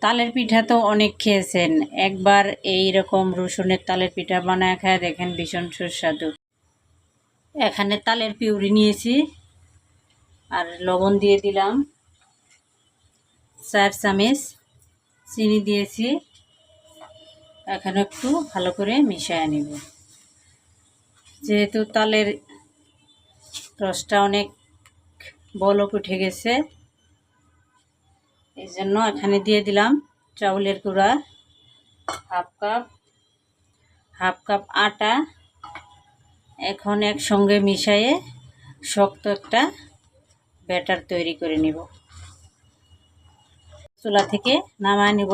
তালের পিঠা তো অনেক খেয়েছেন, একবার এই রকম রসুনের তালের পিঠা বানায় খায় দেখেন, ভীষণ সুস্বাদু। এখানে তালের পিউরি নিয়েছি আর লবণ দিয়ে দিলাম 4 চামচ, চিনি দিয়েছি। এখন একটু ভালো করে মিশিয়ে নিব। যেহেতু তালের রসটা অনেক বলক উঠে গেছে, এই জন্য এখানে দিয়ে দিলাম চাউলের গুঁড়া হাফ কাপ আটা। এখন একসঙ্গে মিশিয়ে শক্ত একটা ব্যাটার তৈরি করে নিব। চুলা থেকে নামায় নিব,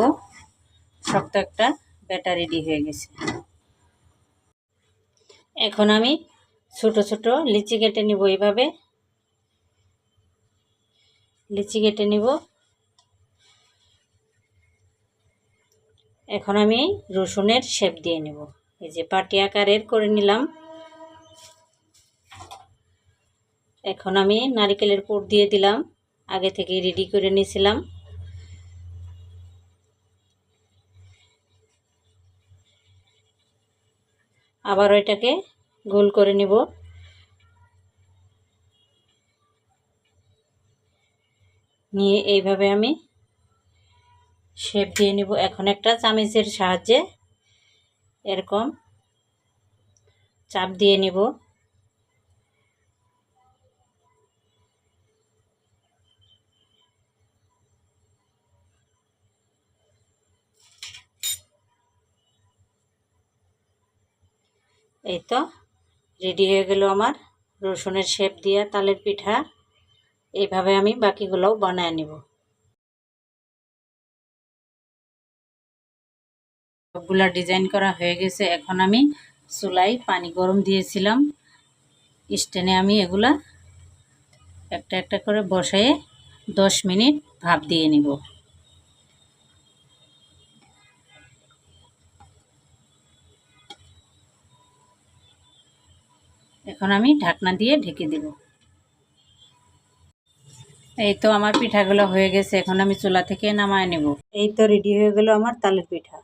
শক্ত একটা ব্যাটার রেডি হয়ে গেছে। এখন আমি ছোট ছোট লিচি কেটে নিব। এইভাবে লিচি কেটে নিব। এখন আমি রসুনের শেপ দিয়ে নেব। এই যে পাটি আকারের করে নিলাম। এখন আমি নারকেলের পুর দিয়ে দিলাম, আগে থেকে রেডি করে নিয়েছিলাম। আবার এটাকে গোল করে নিব। নিয়ে এইভাবে আমি শেপ দিয়ে নিব। এখন একটা চামচের সাহায্যে এরকম চাপ দিয়ে নিব। এই তো রেডি হয়ে গেল আমার রসুনের শেপ দিয়া তালের পিঠা। এইভাবে আমি বাকিগুলোও বানায় নিব। সবগুলা ডিজাইন করা হয়ে গেছে। এখন আমি চুলায় পানি গরম দিয়েছিলাম, স্ট্যান্ডে আমি এগুলা একটা একটা করে বসায়ে 10 মিনিট ভাপ দিয়ে নিব। এখন আমি ঢাকনা দিয়ে ঢেকে দেব। এই তো আমার পিঠাগুলো হয়ে গেছে। এখন আমি চুলা থেকে নামায় নেব। এই তো রেডি হয়ে গেল আমার তালের পিঠা।